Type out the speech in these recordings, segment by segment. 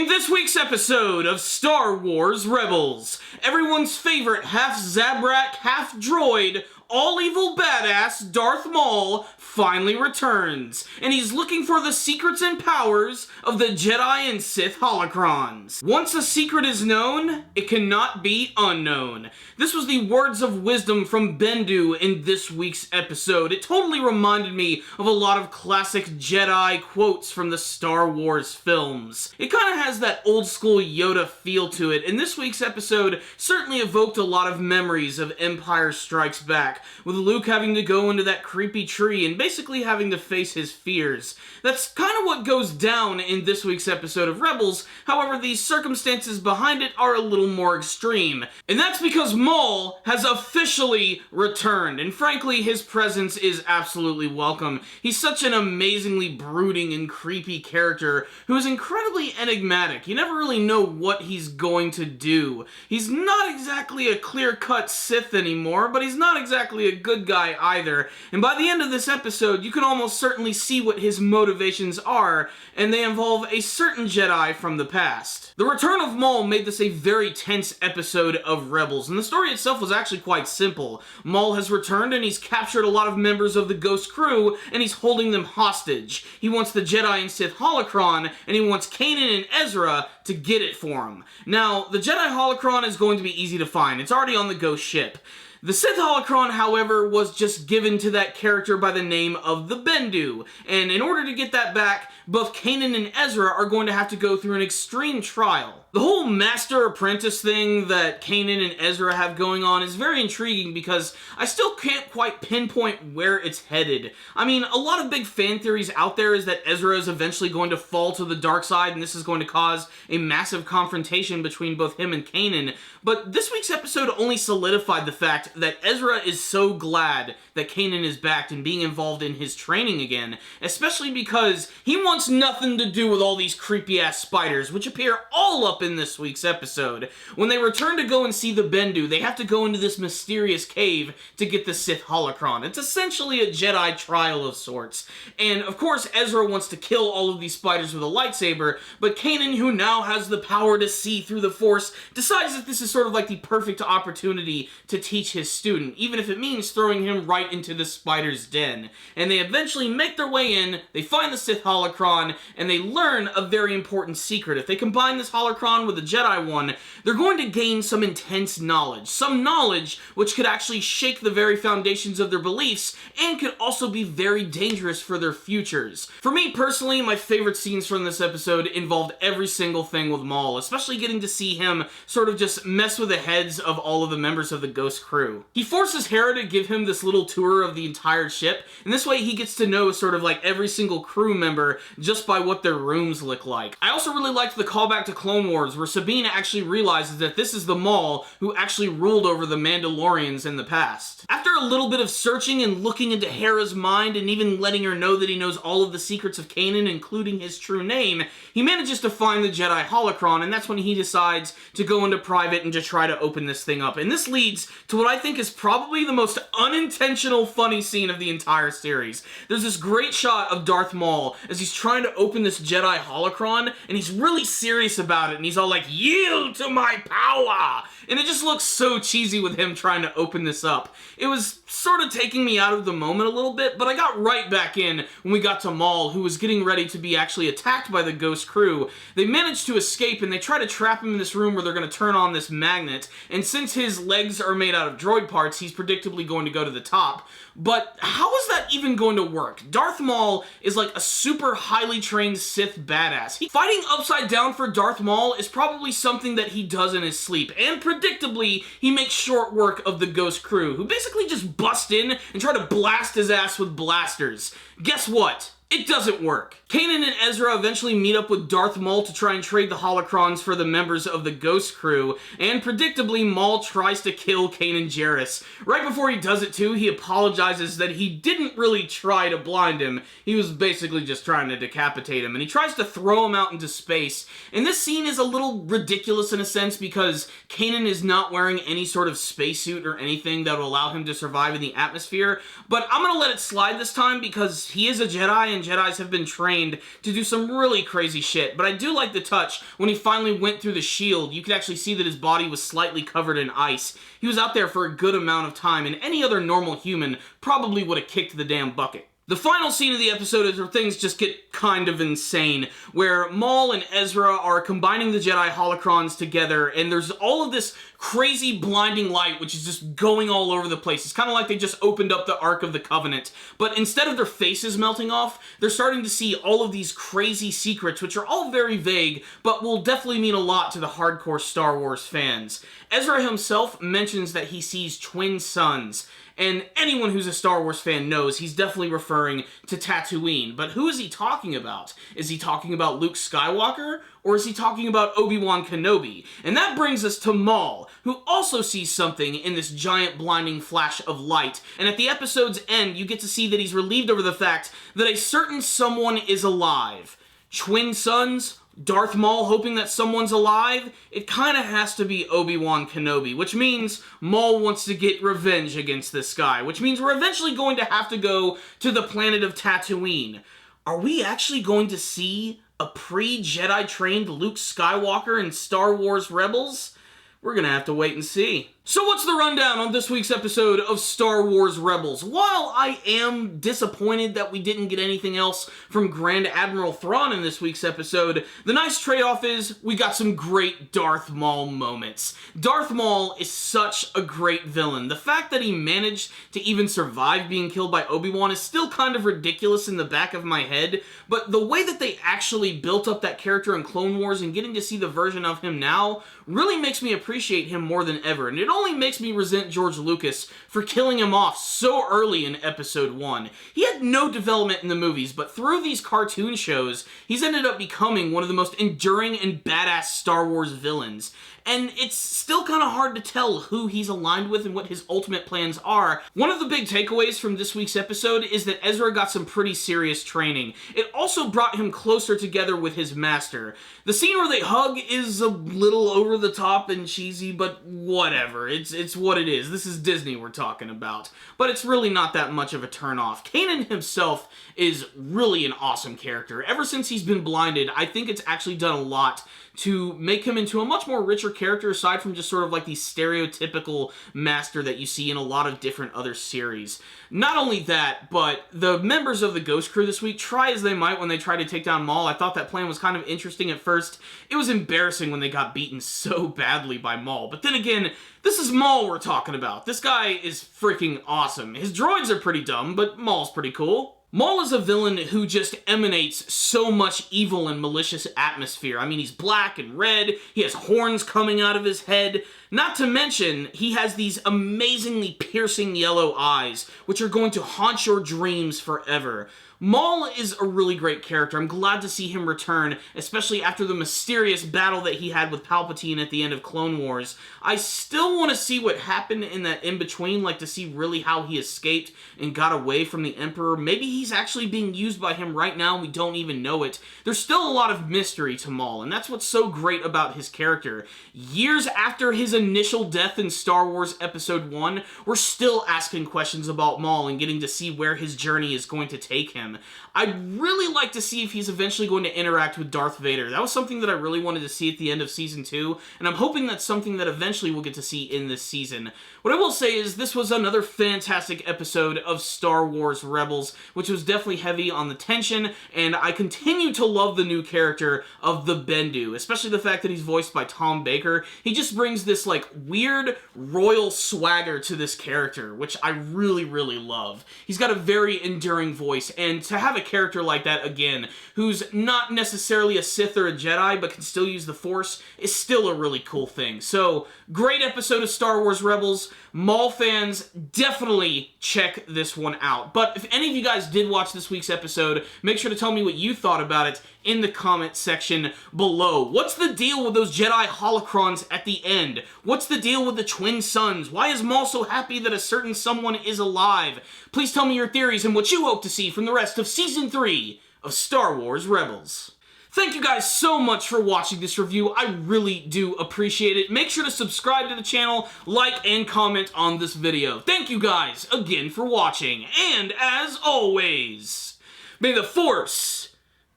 this week's episode of Star Wars Rebels, everyone's favorite half-Zabrak, half-droid, all-evil badass Darth Maul finally returns, and he's looking for the secrets and powers of the Jedi and Sith Holocrons. Once a secret is known, it cannot be unknown. This was the words of wisdom from Bendu in this week's episode. It totally reminded me of a lot of classic Jedi quotes from the Star Wars films. It kind of has that old-school Yoda feel to it, and this week's episode certainly evoked a lot of memories of Empire Strikes Back, with Luke having to go into that creepy tree and basically having to face his fears. That's kind of what goes down in this week's episode of Rebels, however the circumstances behind it are a little more extreme. And that's because Maul has officially returned, and frankly his presence is absolutely welcome. He's such an amazingly brooding and creepy character who is incredibly enigmatic. You never really know what he's going to do. He's not exactly a clear-cut Sith anymore, but he's not exactly a good guy either, and by the end of this episode, you can almost certainly see what his motivations are, and they involve a certain Jedi from the past. The return of Maul made this a very tense episode of Rebels, and the story itself was actually quite simple. Maul has returned, and he's captured a lot of members of the Ghost crew, and he's holding them hostage. He wants the Jedi and Sith Holocron, and he wants Kanan and Ezra to get it for him. Now, the Jedi Holocron is going to be easy to find. It's already on the Ghost ship. The Sith Holocron, however, was just given to that character by the name of the Bendu, and in order to get that back, both Kanan and Ezra are going to have to go through an extreme trial. The whole master-apprentice thing that Kanan and Ezra have going on is very intriguing because I still can't quite pinpoint where it's headed. I mean, a lot of big fan theories out there is that Ezra is eventually going to fall to the dark side and this is going to cause a massive confrontation between both him and Kanan, but this week's episode only solidified the fact that Ezra is so glad that Kanan is back and being involved in his training again, especially because he wants nothing to do with all these creepy-ass spiders, which appear all up in this week's episode. When they return to go and see the Bendu, they have to go into this mysterious cave to get the Sith Holocron. It's essentially a Jedi trial of sorts. And, of course, Ezra wants to kill all of these spiders with a lightsaber, but Kanan, who now has the power to see through the Force, decides that this is sort of like the perfect opportunity to teach his student, even if it means throwing him right into the spider's den. And they eventually make their way in, they find the Sith Holocron, and they learn a very important secret. If they combine this Holocron with the Jedi one, they're going to gain some intense knowledge. Some knowledge which could actually shake the very foundations of their beliefs, and could also be very dangerous for their futures. For me personally, my favorite scenes from this episode involved every single thing with Maul, especially getting to see him sort of just mess with the heads of all of the members of the Ghost crew. He forces Hera to give him this little tour of the entire ship, and this way he gets to know sort of like every single crew member just by what their rooms look like. I also really liked the callback to Clone Wars, where Sabine actually realizes that this is the Maul who actually ruled over the Mandalorians in the past. After a little bit of searching and looking into Hera's mind and even letting her know that he knows all of the secrets of Kanan, including his true name, he manages to find the Jedi Holocron, and that's when he decides to go into private and just try to open this thing up. And this leads to what I think is probably the most unintentional funny scene of the entire series. There's this great shot of Darth Maul as he's trying to open this Jedi Holocron, and he's really serious about it, and he's all like, "Yield to my power!" And it just looks so cheesy with him trying to open this up. It was sort of taking me out of the moment a little bit, but I got right back in when we got to Maul, who was getting ready to be actually attacked by the Ghost crew. They managed to escape, and they try to trap him in this room where they're going to turn on this magnet, and since his legs are made out of droid parts, he's predictably going to go to the top. But how is that even going to work? Darth Maul is like a super highly trained Sith badass. Fighting upside down for Darth Maul is probably something that he does in his sleep, and predictably, he makes short work of the Ghost crew, who basically just bust in and try to blast his ass with blasters. Guess what? It doesn't work. Kanan and Ezra eventually meet up with Darth Maul to try and trade the Holocrons for the members of the Ghost crew, and predictably, Maul tries to kill Kanan Jarrus. Right before he does it too, he apologizes that he didn't really try to blind him. He was basically just trying to decapitate him, and he tries to throw him out into space. And this scene is a little ridiculous in a sense because Kanan is not wearing any sort of spacesuit or anything that will allow him to survive in the atmosphere, but I'm gonna let it slide this time because he is a Jedi and Jedis have been trained trained to do some really crazy shit, but I do like the touch when he finally went through the shield. You could actually see that his body was slightly covered in ice. He was out there for a good amount of time, and any other normal human probably would have kicked the damn bucket. The final scene of the episode is where things just get kind of insane, where Maul and Ezra are combining the Jedi Holocrons together, and there's all of this crazy blinding light which is just going all over the place. It's kind of like they just opened up the Ark of the Covenant, but instead of their faces melting off, they're starting to see all of these crazy secrets, which are all very vague, but will definitely mean a lot to the hardcore Star Wars fans. Ezra himself mentions that he sees twin suns, and anyone who's a Star Wars fan knows he's definitely referring to Tatooine. But who is he talking about? Is he talking about Luke Skywalker? Or is he talking about Obi-Wan Kenobi? And that brings us to Maul, who also sees something in this giant blinding flash of light. And at the episode's end, you get to see that he's relieved over the fact that a certain someone is alive. Twin suns? Darth Maul hoping that someone's alive? It kinda has to be Obi-Wan Kenobi, which means Maul wants to get revenge against this guy, which means we're eventually going to have to go to the planet of Tatooine. Are we actually going to see a pre-Jedi trained Luke Skywalker in Star Wars Rebels? We're gonna have to wait and see. So what's the rundown on this week's episode of Star Wars Rebels? While I am disappointed that we didn't get anything else from Grand Admiral Thrawn in this week's episode, the nice trade-off is we got some great Darth Maul moments. Darth Maul is such a great villain. The fact that he managed to even survive being killed by Obi-Wan is still kind of ridiculous in the back of my head, but the way that they actually built up that character in Clone Wars and getting to see the version of him now really makes me appreciate him more than ever, and it only makes me resent George Lucas for killing him off so early in Episode 1. He had no development in the movies, but through these cartoon shows, he's ended up becoming one of the most enduring and badass Star Wars villains. And it's still kind of hard to tell who he's aligned with and what his ultimate plans are. One of the big takeaways from this week's episode is that Ezra got some pretty serious training. It also brought him closer together with his master. The scene where they hug is a little over the top and cheesy, but whatever. It's what it is. This is Disney we're talking about. But it's really not that much of a turnoff. Kanan himself is really an awesome character. Ever since he's been blinded, I think it's actually done a lot to make him into a much more richer character aside from just sort of like the stereotypical master that you see in a lot of different other series. Not only that, but the members of the Ghost Crew this week, try as they might when they try to take down Maul. I thought that plan was kind of interesting at first. It was embarrassing when they got beaten so badly by Maul. But then again, this is Maul we're talking about. This guy is freaking awesome. His droids are pretty dumb, but Maul's pretty cool. Maul is a villain who just emanates so much evil and malicious atmosphere. I mean, he's black and red, he has horns coming out of his head, not to mention, he has these amazingly piercing yellow eyes, which are going to haunt your dreams forever. Maul is a really great character. I'm glad to see him return, especially after the mysterious battle that he had with Palpatine at the end of Clone Wars. I still want to see what happened in that in-between, like to see really how he escaped and got away from the Emperor. Maybe he's actually being used by him right now and we don't even know it. There's still a lot of mystery to Maul, and that's what's so great about his character. Years after his initial death in Star Wars Episode 1, we're still asking questions about Maul and getting to see where his journey is going to take him. I'd really like to see if he's eventually going to interact with Darth Vader. That was something that I really wanted to see at the end of Season 2, and I'm hoping that's something that eventually we'll get to see in this season. What I will say is this was another fantastic episode of Star Wars Rebels, which was definitely heavy on the tension, and I continue to love the new character of the Bendu, especially the fact that he's voiced by Tom Baker. He just brings this, like, weird royal swagger to this character, which I really, really love. He's got a very enduring voice, and to have a character like that, again, who's not necessarily a Sith or a Jedi, but can still use the Force, is still a really cool thing. So, great episode of Star Wars Rebels. Maul fans, definitely check this one out. But if any of you guys did watch this week's episode, make sure to tell me what you thought about it in the comment section below. What's the deal with those Jedi Holocrons at the end? What's the deal with the twin suns? Why is Maul so happy that a certain someone is alive? Please tell me your theories and what you hope to see from the rest of Season 3 of Star Wars Rebels. Thank you guys so much for watching this review. I really do appreciate it. Make sure to subscribe to the channel, like, and comment on this video. Thank you guys again for watching. And as always, may the Force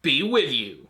be with you.